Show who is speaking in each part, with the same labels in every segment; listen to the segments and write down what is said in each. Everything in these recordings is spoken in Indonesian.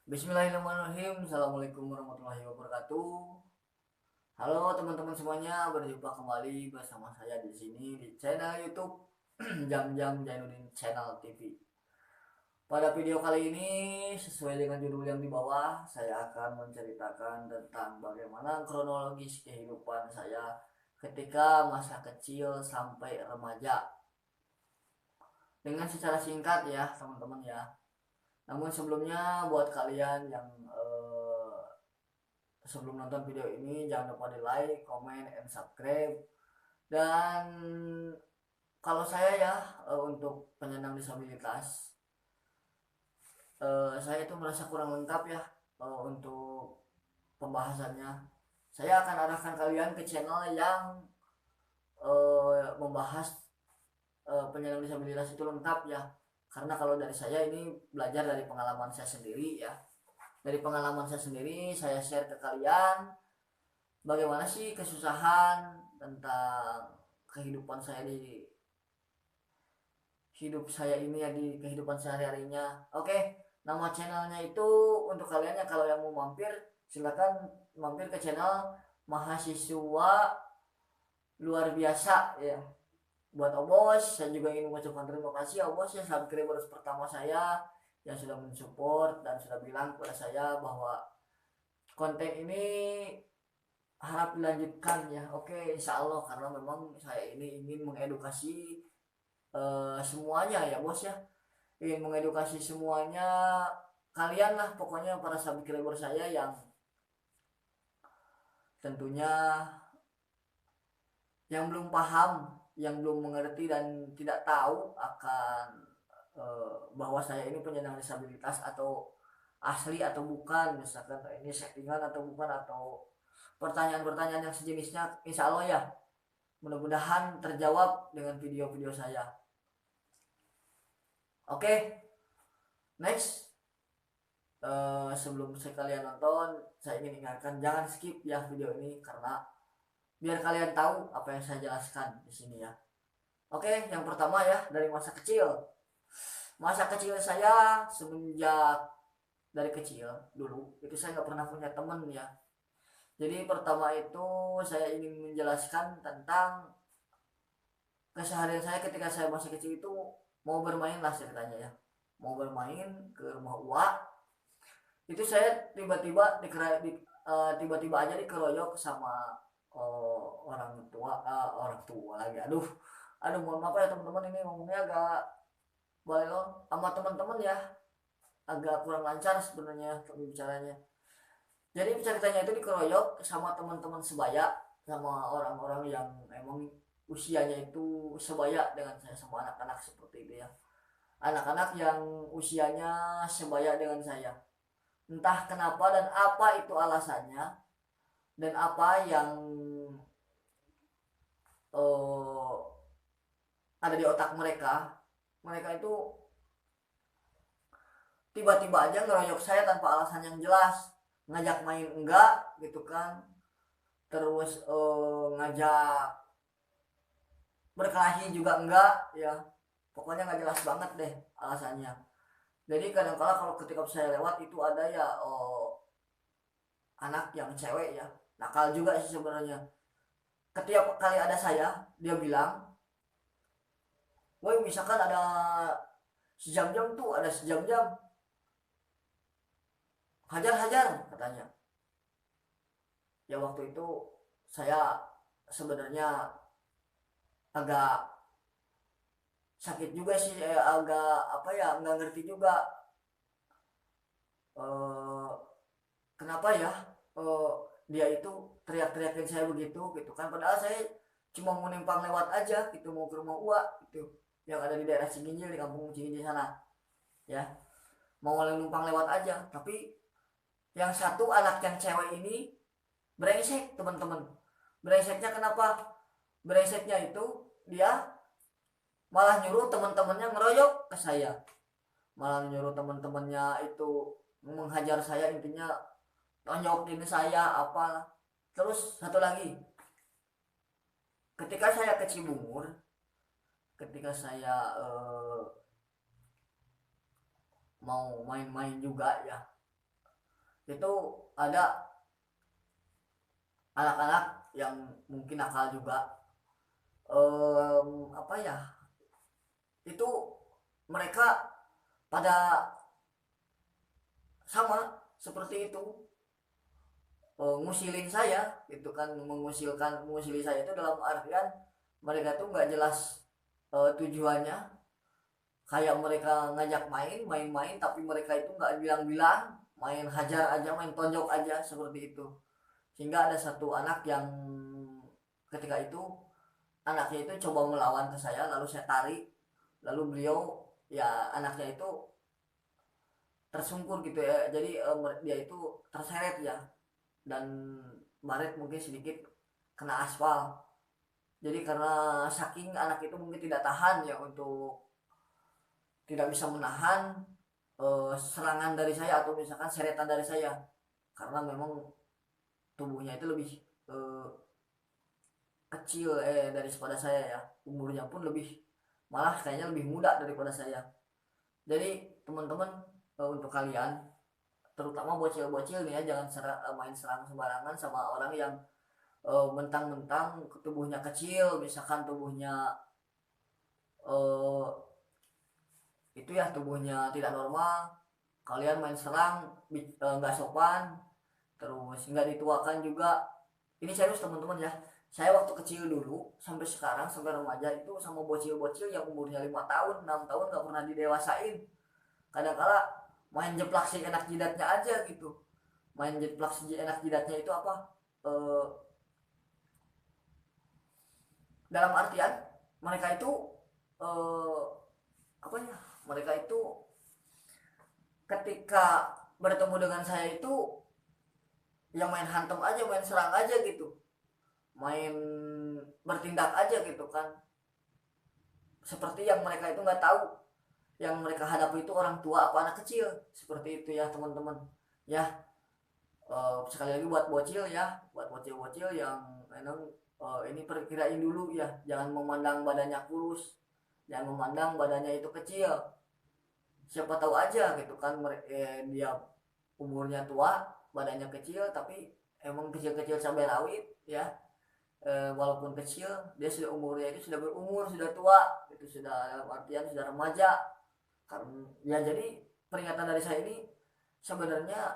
Speaker 1: Bismillahirrahmanirrahim. Assalamualaikum warahmatullahi wabarakatuh. Halo teman-teman semuanya, berjumpa kembali bersama saya di sini di channel YouTube Jam-Jam Jainuddin Channel TV. Pada video kali ini, sesuai dengan judul yang di bawah, saya akan menceritakan tentang bagaimana kronologis kehidupan saya ketika masa kecil sampai remaja. Dengan secara singkat ya, teman-teman ya. Namun sebelumnya buat kalian yang sebelum nonton video ini jangan lupa di like, comment, and subscribe. Dan kalau saya ya untuk penyandang disabilitas, saya itu merasa kurang lengkap ya untuk pembahasannya. Saya akan arahkan kalian ke channel yang membahas penyandang disabilitas itu lengkap ya. Karena kalau dari saya ini belajar dari pengalaman saya sendiri ya. Dari pengalaman saya sendiri, saya share ke kalian bagaimana sih kesusahan tentang kehidupan saya di hidup saya ini ya, di kehidupan sehari-harinya. Oke, nama channelnya itu untuk kalian yang kalau yang mau mampir, silakan mampir ke channel Mahasiswa Luar Biasa ya. Buat Obos, saya juga ingin mengucapkan terima kasih Obos ya, subscribers pertama saya yang sudah mensupport dan sudah bilang kepada saya bahwa konten ini harap dilanjutkan ya. Oke, insya Allah, karena memang saya ini ingin mengedukasi semuanya ya bos ya, ingin mengedukasi semuanya kalian lah, pokoknya para subscriber saya yang tentunya yang belum paham, yang belum mengerti dan tidak tahu akan bahwa saya ini penyandang disabilitas atau asli atau bukan, misalkan ini settingan atau bukan, atau pertanyaan-pertanyaan yang sejenisnya, insya Allah ya mudah-mudahan terjawab dengan video-video saya. Oke, next. Sebelum kalian nonton, saya ingin ingatkan jangan skip ya video ini, karena biar kalian tahu apa yang saya jelaskan di sini ya. Oke, yang pertama ya, dari masa kecil. Masa kecil saya semenjak dari kecil dulu itu saya nggak pernah punya temen ya. Jadi pertama itu saya ingin menjelaskan tentang keseharian saya ketika saya masih kecil itu, mau bermain lah ceritanya ya. Mau bermain ke rumah Uwa, itu saya tiba-tiba aja dikeroyok sama orang tua lagi. Aduh, mohon maaf ya teman-teman, ini ngomongnya agak balelon sama teman-teman ya, agak kurang lancar sebenarnya bicaranya. Jadi ceritanya itu dikeroyok sama teman-teman sebaya, sama orang-orang yang emang usianya itu sebaya dengan saya, sama anak-anak seperti itu ya, anak-anak yang usianya sebaya dengan saya. Entah kenapa dan apa itu alasannya, dan apa yang ada di otak mereka. Mereka itu tiba-tiba aja ngeroyok saya tanpa alasan yang jelas, ngajak main enggak gitu kan, terus ngajak berkelahi juga enggak ya, pokoknya nggak jelas banget deh alasannya. Jadi kadang-kala kalau ketika saya lewat itu ada ya anak yang cewek ya, nakal juga sih sebenarnya. Setiap kali ada saya, dia bilang, woi misalkan ada sejam-jam tuh, ada sejam-jam, hajar-hajar katanya. Ya waktu itu saya sebenarnya agak sakit juga sih, agak apa ya, nggak ngerti juga eh, kenapa ya eh, dia itu teriak-teriakin saya begitu gitu kan, padahal saya cuma mau numpang lewat aja gitu, mau ke rumah Uwa gitu yang ada di daerah Ciginjil, di kampung Ciginjil sana ya, mau numpang lewat aja. Tapi yang satu anak yang cewek ini brengsek teman-teman. Brengseknya kenapa? Brengseknya itu dia malah nyuruh teman-temannya ngeroyok ke saya, malah nyuruh teman-temannya itu menghajar saya, intinya tonjokin saya apa. Terus satu lagi, ketika saya ke Cibungur, ketika saya mau main-main juga ya, itu ada anak-anak yang mungkin nakal juga. Apa ya, itu mereka pada sama seperti itu, ngusilin saya itu kan, mengusili saya itu dalam artian mereka tuh nggak jelas tujuannya. Kayak mereka ngajak main-main tapi mereka itu nggak bilang-bilang, main hajar aja, main tonjok aja seperti itu. Sehingga ada satu anak yang ketika itu anaknya itu coba melawan ke saya, lalu saya tarik, lalu beliau, ya anaknya itu tersungkur gitu ya, jadi dia itu terseret ya, dan baret mungkin sedikit kena aspal. Jadi karena saking anak itu mungkin tidak tahan ya, untuk tidak bisa menahan serangan dari saya atau misalkan seretan dari saya, karena memang tubuhnya itu lebih eh, kecil daripada saya ya, umurnya pun lebih, malah kayaknya lebih muda daripada saya. Jadi teman-teman, untuk kalian terutama bocil-bocil nih ya, jangan main serang sembarangan sama orang yang mentang-mentang tubuhnya kecil, misalkan tubuhnya eh, itu ya, tubuhnya tidak normal, kalian main serang, nggak sopan, terus nggak dituakan juga. Ini serius teman-teman ya, saya waktu kecil dulu sampai sekarang sampai remaja itu sama bocil-bocil yang umurnya 5 tahun 6 tahun nggak pernah didewasain. Kadang-kala main jeplak si enak jidatnya aja gitu. Main jeplak si enak jidatnya itu apa, eh, dalam artian mereka itu eh, apa ya, mereka itu ketika bertemu dengan saya itu yang main hantem aja, main serang aja gitu, main bertindak aja gitu kan, seperti yang mereka itu nggak tahu yang mereka hadapi itu orang tua apa anak kecil, seperti itu ya teman-teman ya. Sekali lagi buat bocil ya, buat bocil-bocil yang memang ini perkirain dulu ya, jangan memandang badannya kurus, jangan memandang badannya itu kecil. Siapa tahu aja gitu kan, dia umurnya tua, badannya kecil, tapi emang kecil-kecil cabai rawit ya. Walaupun kecil, dia sudah umurnya itu sudah berumur, sudah tua, itu sudah artian sudah remaja. Karena ya, jadi peringatan dari saya ini sebenarnya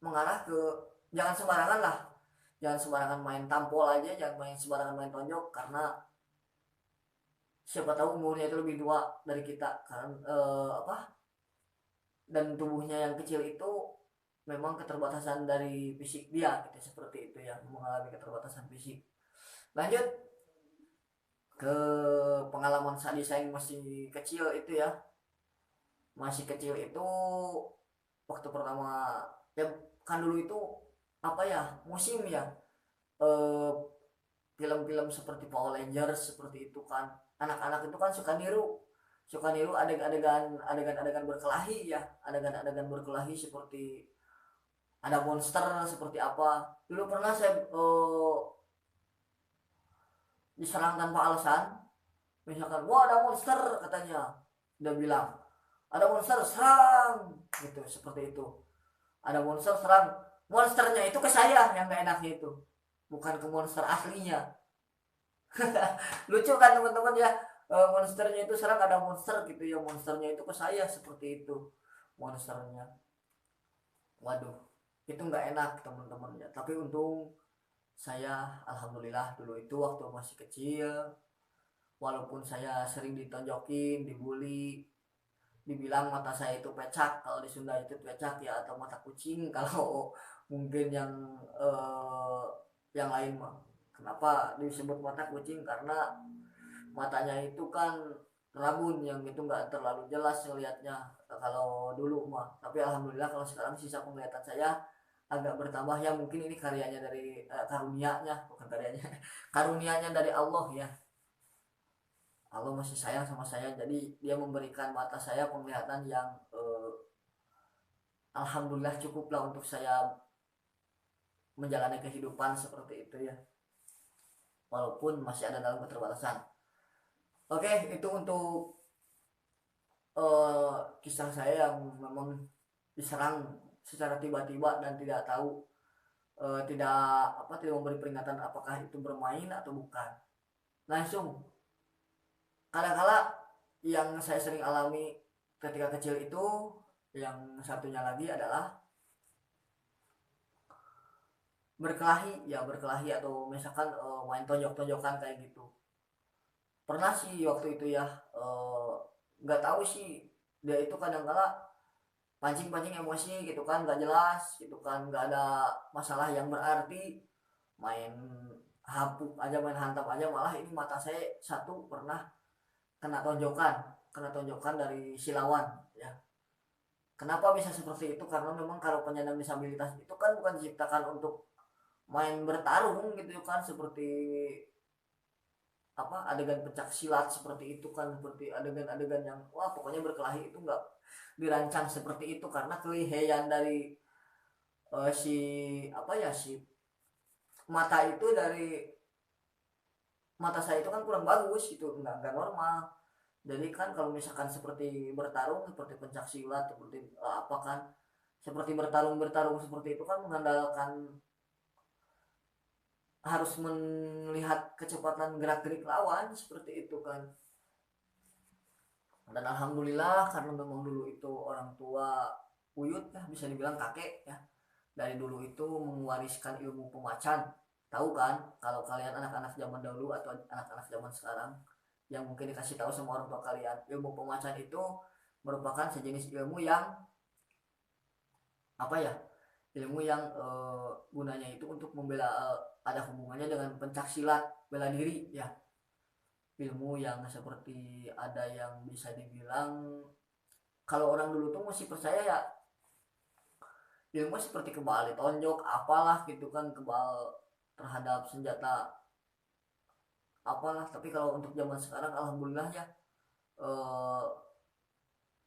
Speaker 1: mengarah ke jangan sembarangan lah, jangan sembarangan main tampol aja, jangan main sembarangan main tonjok, karena siapa tahu umurnya itu lebih tua dari kita kan, apa, dan tubuhnya yang kecil itu memang keterbatasan dari fisik dia gitu, seperti itu ya, mengalami keterbatasan fisik. Lanjut ke pengalaman saat saya yang masih kecil itu ya, masih kecil itu waktu pertama ya, kan dulu itu apa ya, musim ya, eh, film-film seperti Power Rangers seperti itu kan, anak-anak itu kan suka niru adegan-adegan berkelahi ya, adegan-adegan berkelahi seperti ada monster seperti apa. Dulu pernah saya diserang tanpa alasan, misalkan wah ada monster katanya, udah bilang ada monster serang gitu, seperti itu, ada monster serang, monsternya itu ke saya yang gak enaknya itu, bukan ke monster aslinya. Lucu kan teman-teman ya, monsternya itu serang, ada monster gitu ya, monsternya itu ke saya, seperti itu monsternya. Waduh, itu nggak enak teman-teman ya, tapi untung saya alhamdulillah dulu itu waktu masih kecil, walaupun saya sering ditonjokin, dibully, dibilang mata saya itu pecak, kalau di Sunda itu pecak ya, atau mata kucing kalau mungkin yang lain mah. Kenapa disebut mata kucing? Karena matanya itu kan rabun, yang itu nggak terlalu jelas ngelihatnya kalau dulu mah. Tapi alhamdulillah kalau sekarang sisa penglihatan saya agak bertambah ya, mungkin ini karyanya dari karunianya, bukan karyanya, karunianya dari Allah ya. Allah masih sayang sama saya, jadi dia memberikan mata saya penglihatan yang alhamdulillah cukuplah untuk saya menjalani kehidupan seperti itu ya, walaupun masih ada dalam keterbatasan. Oke, itu untuk kisah saya yang memang diserang secara tiba-tiba dan tidak tahu, tidak memberi peringatan apakah itu bermain atau bukan. Langsung kadang-kala yang saya sering alami ketika kecil itu, yang satunya lagi adalah berkelahi atau misalkan main tonjok-tonjokan kayak gitu. Pernah sih waktu itu ya, nggak tahu sih dia itu kadang-kala pancing-pancing emosi gitu kan, nggak jelas gitu kan, nggak ada masalah yang berarti, main hapuk aja, main hantam aja, malah ini mata saya satu pernah kena tonjokan dari si lawan ya. Kenapa bisa seperti itu? Karena memang kalau penyandang disabilitas itu kan bukan diciptakan untuk main bertarung gitu kan, seperti adegan pencak silat seperti itu kan, seperti adegan-adegan yang wah pokoknya berkelahi itu nggak dirancang seperti itu, karena kelihayan dari si mata itu, dari mata saya itu kan kurang bagus gitu, nggak normal. Jadi kan kalau misalkan seperti bertarung, seperti pencak silat, seperti apa kan, seperti bertarung seperti itu kan mengandalkan harus melihat kecepatan gerak-gerik lawan seperti itu kan. Dan alhamdulillah karena memang dulu itu orang tua Uyut ya, bisa dibilang kakek ya, dari dulu itu mewariskan ilmu pemacan. Tahu kan kalau kalian anak-anak zaman dahulu atau anak-anak zaman sekarang yang mungkin dikasih tahu sama orang tua kalian, ilmu pemacan itu merupakan sejenis ilmu yang apa ya, ilmu yang gunanya itu untuk membela, ada hubungannya dengan pencak silat, bela diri ya. Ilmu yang seperti ada yang bisa dibilang, kalau orang dulu tuh mesti percaya ya, ilmu seperti kebal ditonjok apalah gitu kan, kebal terhadap senjata apalah. Tapi kalau untuk zaman sekarang alhamdulillah ya, eh,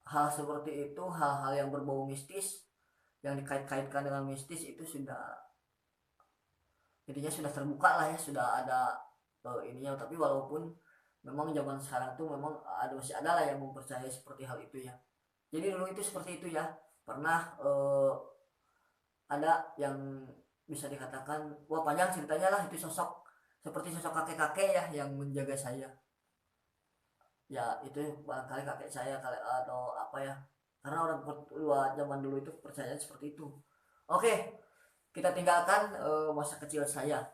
Speaker 1: hal seperti itu, hal-hal yang berbau mistis, yang dikait-kaitkan dengan mistis itu sudah, intinya sudah terbuka lah ya, sudah ada ininya. Tapi walaupun memang zaman sekarang tuh memang masih ada lah yang mempercayai seperti hal itu ya. Jadi dulu itu seperti itu ya. Pernah ada yang bisa dikatakan wah panjang ceritanya lah, itu sosok seperti sosok kakek-kakek ya yang menjaga saya. Ya itu barangkali kakek saya kali atau apa ya. Karena orang tua zaman dulu itu percaya seperti itu. Oke, kita tinggalkan masa kecil saya.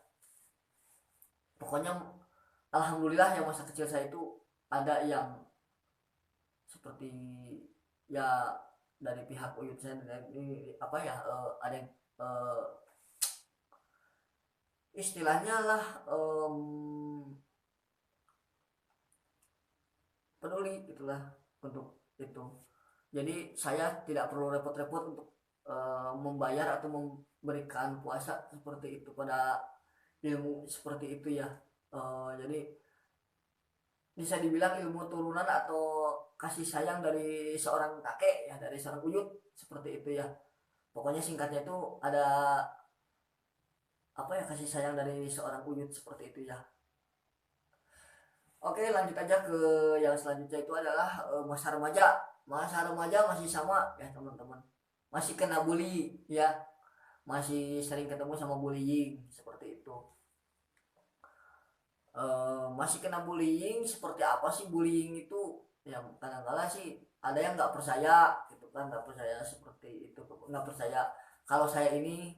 Speaker 1: Pokoknya alhamdulillah yang masa kecil saya itu ada yang seperti ya, dari pihak Uyut saya, dari apa ya, ada yang istilahnya lah, peduli itulah untuk itu. Jadi saya tidak perlu repot-repot untuk membayar atau memberikan puasa seperti itu pada ilmu seperti itu ya. Jadi bisa dibilang ilmu turunan atau kasih sayang dari seorang kakek ya, dari seorang Uyut seperti itu ya. Pokoknya singkatnya itu ada apa ya, kasih sayang dari seorang Uyut seperti itu ya. Oke, lanjut aja ke yang selanjutnya, itu adalah masa remaja. Masa remaja masih sama ya teman-teman, masih kena bully ya, masih sering ketemu sama bullying seperti itu. Masih kena bullying. Seperti apa sih bullying itu? Yang kadang-kala sih ada yang nggak percaya gitu kan, nggak percaya seperti itu, nggak percaya kalau saya ini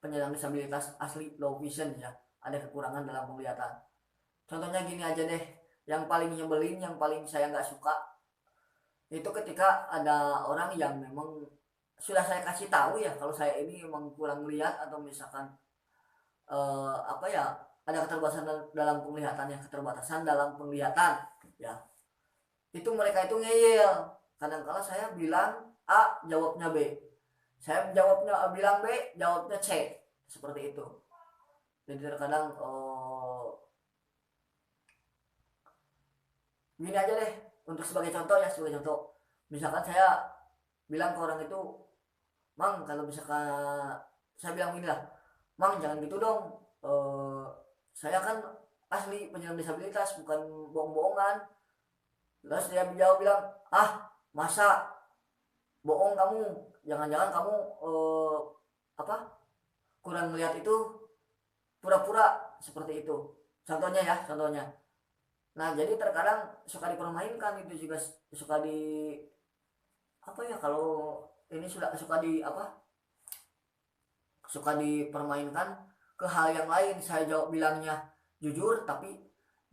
Speaker 1: penyandang disabilitas asli low vision ya, ada kekurangan dalam penglihatan. Contohnya gini aja deh, yang paling nyebelin, yang paling saya nggak suka itu ketika ada orang yang memang sudah saya kasih tahu ya kalau saya ini memang kurang lihat, atau misalkan ada keterbatasan dalam penglihatannya, keterbatasan dalam penglihatan ya, itu mereka itu ngeyel. Kadang-kala saya bilang A, jawabnya B. Saya jawabnya bilang B, jawabnya C. Seperti itu. Jadi terkadang gini aja deh, untuk sebagai contoh ya, sebagai contoh. Misalkan saya bilang ke orang itu, Mang, kalau misalkan saya bilang gini lah, Mang jangan gitu dong. Saya kan asli penyandang disabilitas, bukan bohong-bohongan. Terus dia jawab bilang, ah masa, bohong kamu, jangan-jangan kamu apa kurang melihat itu, pura-pura seperti itu, contohnya ya, contohnya. Nah jadi terkadang suka dipermainkan, itu juga suka di apa ya, kalau ini sudah suka di apa, suka dipermainkan ke hal yang lain. Saya jawab bilangnya jujur, tapi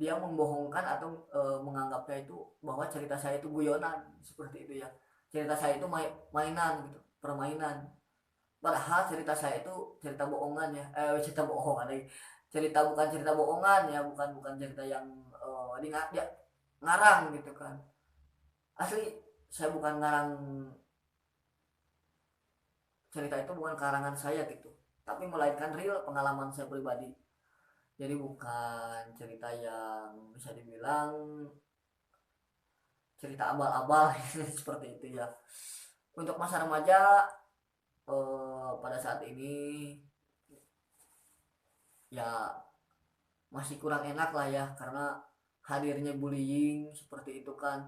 Speaker 1: dia membohongkan atau menganggapnya itu bahwa cerita saya itu guyonan, seperti itu ya. Cerita saya itu mainan gitu, permainan. Padahal cerita saya itu cerita bohongan ya, cerita bohongan lagi. Cerita bukan cerita bohongan ya, bukan bukan cerita yang dia ngarang gitu kan. Asli saya bukan ngarang, cerita itu bukan karangan saya gitu, tapi melainkan real pengalaman saya pribadi. Jadi bukan cerita yang bisa dibilang cerita abal-abal seperti itu ya. Untuk masa remaja pada saat ini ya masih kurang enak lah ya, karena hadirnya bullying seperti itu kan,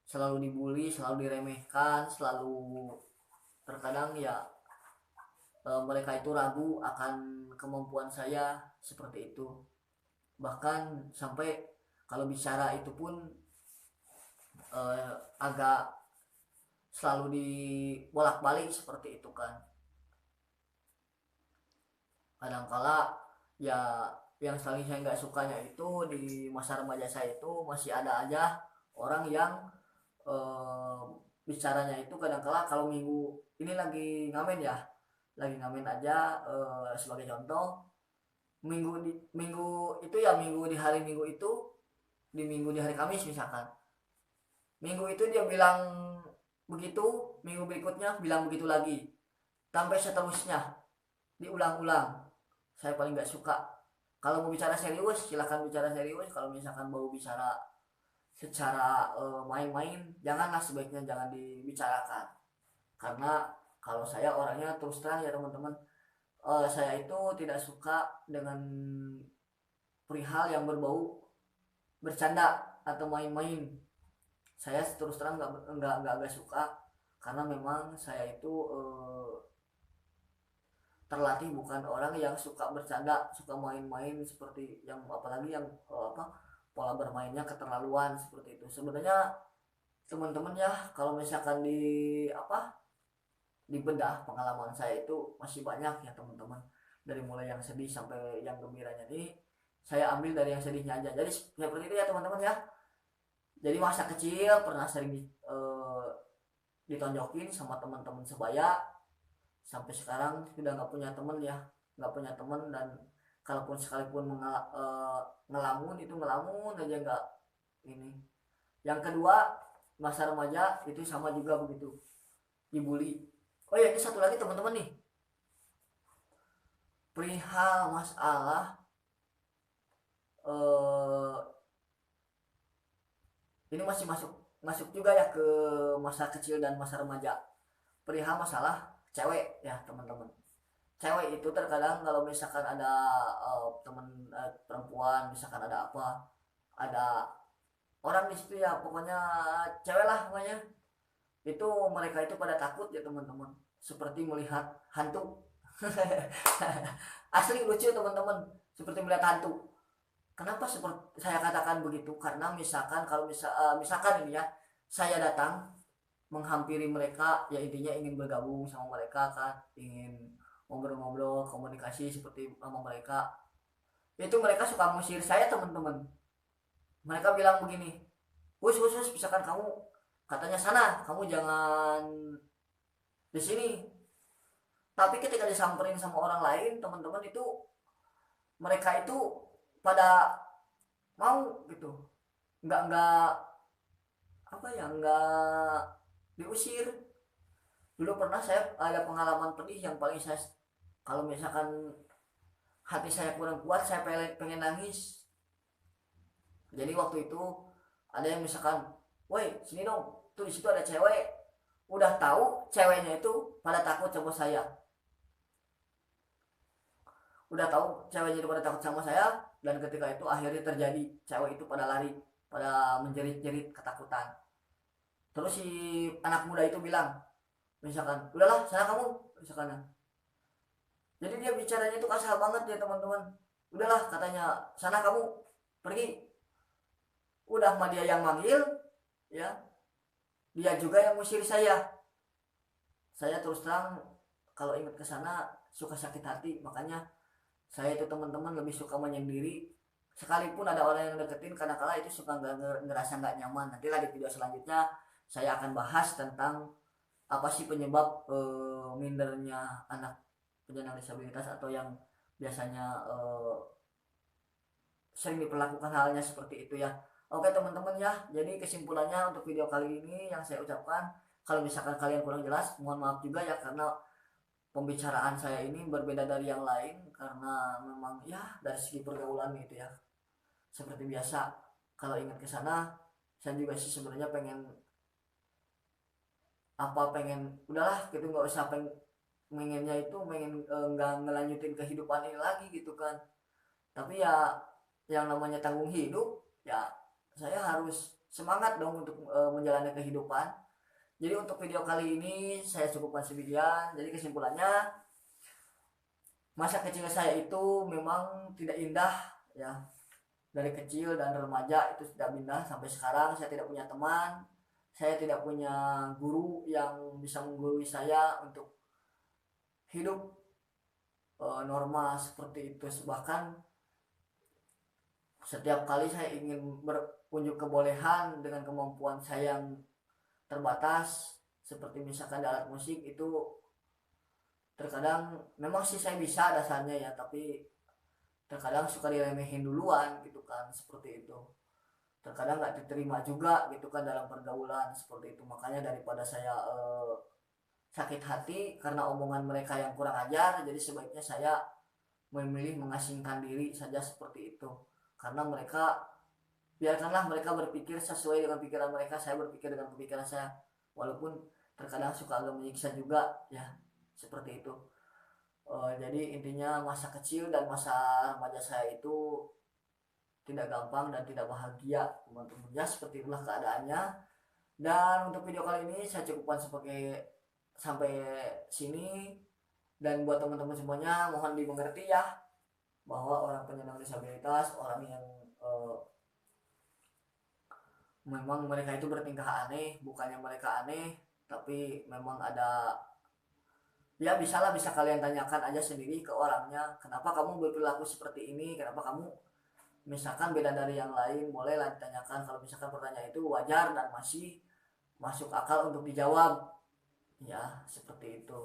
Speaker 1: selalu dibully, selalu diremehkan, selalu terkadang ya mereka itu ragu akan kemampuan saya seperti itu. Bahkan sampai kalau bicara itu pun agak selalu dibolak-balik seperti itu kan. Kadangkala ya yang saling saya nggak sukanya itu di masa remaja saya itu masih ada aja orang yang eh, bicaranya itu kadangkala kalau minggu ini lagi ngamen ya, lagi ngamen aja, sebagai contoh, minggu itu ya, minggu di hari minggu itu, di minggu di hari Kamis misalkan, minggu itu dia bilang begitu, minggu berikutnya bilang begitu lagi, sampai seterusnya diulang-ulang. Saya paling nggak suka. Kalau mau bicara serius silahkan bicara serius, kalau misalkan mau bicara secara main-main janganlah, sebaiknya jangan dibicarakan. Karena kalau saya orangnya terus terang ya teman-teman, saya itu tidak suka dengan perihal yang berbau bercanda atau main-main. Saya terus terang nggak suka, karena memang saya itu terlatih bukan orang yang suka bercanda, suka main-main seperti yang, apalagi yang apa, pola bermainnya keterlaluan seperti itu. Sebenarnya teman-teman ya, kalau misalkan di apa, di bedah pengalaman saya itu masih banyak ya teman-teman, dari mulai yang sedih sampai yang gembiranya ini saya ambil dari yang sedihnya aja. Jadi seperti itu ya teman-teman ya. Jadi masa kecil pernah sering ditonjokin sama teman-teman sebaya, sampai sekarang sudah nggak punya teman ya, nggak punya teman. Dan kalaupun sekalipun ngelamun itu ngelamun aja, nggak ini. Yang kedua, masa remaja itu sama juga begitu, dibully. Oh ya, ini satu lagi teman-teman nih, perihal masalah eh, ini masih masuk masuk juga ya ke masa kecil dan masa remaja, perihal masalah cewek ya teman-teman. Cewek itu terkadang kalau misalkan ada teman perempuan, misalkan ada apa, ada orang di situ ya, pokoknya cewek lah pokoknya, itu mereka itu pada takut ya teman-teman, seperti melihat hantu. Asli lucu teman-teman, seperti melihat hantu. Kenapa seperti saya katakan begitu? Karena misalkan kalau misalkan ini ya, saya datang menghampiri mereka, ya intinya ingin bergabung sama mereka kan, ingin ngobrol-ngobrol, komunikasi seperti sama mereka. Itu mereka suka ngusir saya teman-teman. Mereka bilang begini, khusus misalkan kamu, katanya sana, kamu jangan di sini. Tapi ketika disamperin sama orang lain teman-teman, itu mereka itu pada mau gitu, nggak apa ya, nggak diusir. Dulu pernah saya ada pengalaman pedih yang paling saya, kalau misalkan hati saya kurang kuat, saya pengen nangis. Jadi waktu itu ada yang misalkan, woi sini dong, tuh di situ ada cewek. Udah tahu ceweknya itu pada takut sama saya, udah tahu ceweknya itu pada takut sama saya, dan ketika itu akhirnya terjadi, cewek itu pada lari, pada menjerit-jerit ketakutan. Terus si anak muda itu bilang, misalkan udahlah sana kamu misalkan. Jadi dia bicaranya itu kasar banget ya teman-teman. Udahlah katanya sana kamu pergi. Udah mah dia yang manggil ya, dia juga yang musir saya. Saya terus terang kalau ingat ke sana suka sakit hati, makanya saya itu teman-teman lebih suka menyendiri. Sekalipun ada orang yang deketin, karena kala itu suka ngerasa nggak nyaman. Nantilah di video selanjutnya saya akan bahas tentang apa sih penyebab mindernya anak penyandang disabilitas atau yang biasanya sering diperlakukan halnya seperti itu ya. Oke teman-teman ya, jadi kesimpulannya untuk video kali ini yang saya ucapkan, kalau misalkan kalian kurang jelas mohon maaf juga ya, karena pembicaraan saya ini berbeda dari yang lain karena memang ya dari segi pergaulan gitu ya. Seperti biasa kalau ingat ke sana, saya juga sih sebenarnya pengen udahlah gitu, nggak usah pengennya itu nggak ngelanjutin kehidupan ini lagi gitu kan. Tapi ya yang namanya tanggung hidup ya, saya harus semangat dong untuk menjalani kehidupan. Jadi untuk video kali ini saya cukupkan sekian. Jadi kesimpulannya, masa kecil saya itu memang tidak indah ya. Dari kecil dan remaja itu tidak indah sampai sekarang. Saya tidak punya teman, saya tidak punya guru yang bisa menggurui saya untuk hidup normal seperti itu. Bahkan setiap kali saya ingin berunjuk kebolehan dengan kemampuan saya yang terbatas, seperti misalkan di alat musik itu, terkadang memang sih saya bisa dasarnya ya, tapi terkadang suka diremehin duluan gitu kan, seperti itu. Terkadang nggak diterima juga gitu kan dalam pergaulan seperti itu. Makanya daripada saya sakit hati karena omongan mereka yang kurang ajar, jadi sebaiknya saya memilih mengasingkan diri saja seperti itu. Karena mereka, biarkanlah mereka berpikir sesuai dengan pikiran mereka, saya berpikir dengan pikiran saya, walaupun terkadang suka agak menyiksa juga ya, seperti itu. Jadi intinya masa kecil dan masa remaja saya itu tidak gampang dan tidak bahagia teman-teman ya, seperti itulah keadaannya. Dan untuk video kali ini saya cukupkan sampai sini. Dan buat teman-teman semuanya mohon dimengerti ya, bahwa orang penyandang disabilitas, orang yang memang mereka itu bertingkah aneh, bukannya mereka aneh, tapi memang ada ya, bisa kalian tanyakan aja sendiri ke orangnya, kenapa kamu berperilaku seperti ini, kenapa kamu misalkan beda dari yang lain, bolehlah ditanyakan. Kalau misalkan pertanyaan itu wajar dan masih masuk akal untuk dijawab ya, seperti itu.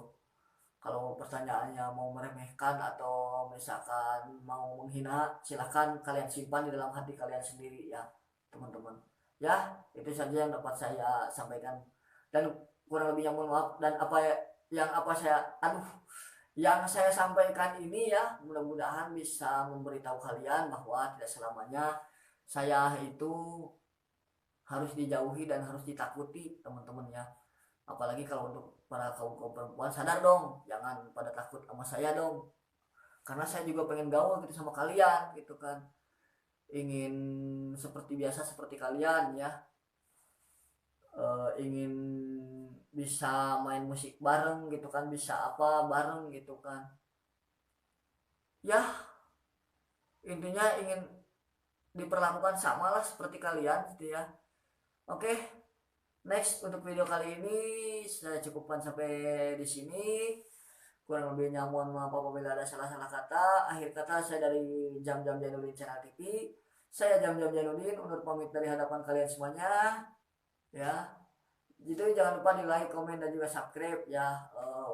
Speaker 1: Kalau pertanyaannya mau meremehkan atau misalkan mau menghina, silahkan kalian simpan di dalam hati kalian sendiri ya teman-teman ya. Itu saja yang dapat saya sampaikan, dan kurang lebihnya mohon maaf. Dan yang saya sampaikan ini ya, mudah-mudahan bisa memberitahu kalian bahwa tidak selamanya saya itu harus dijauhi dan harus ditakuti teman-teman ya. Apalagi kalau untuk para kaum perempuan, sadar dong, jangan pada takut sama saya dong, karena saya juga pengen gaul gitu sama kalian gitu kan, ingin seperti biasa seperti kalian ya, ingin bisa main musik bareng gitu kan, bisa apa bareng gitu kan ya. Intinya ingin diperlakukan sama lah seperti kalian gitu ya. Oke, next untuk video kali ini saya cukupkan sampai di sini. Kurang lebihnya mohon maaf apabila ada salah-salah kata. Akhir kata saya dari Jam-Jam Jainuddin Channel TV. Saya Jam-Jam Jainuddin undur pamit dari hadapan kalian semuanya ya. Jadi jangan lupa di like, komen, dan juga subscribe ya.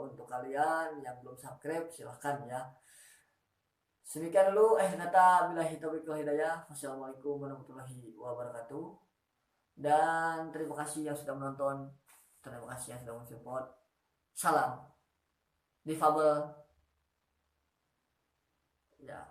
Speaker 1: Untuk kalian yang belum subscribe silahkan ya. Demikian dulu kata, billahi taufiq wal hidayah. Wassalamualaikum warahmatullahi wabarakatuh. Dan terima kasih yang sudah menonton, terima kasih yang sudah mensupport. Salam difabel ya.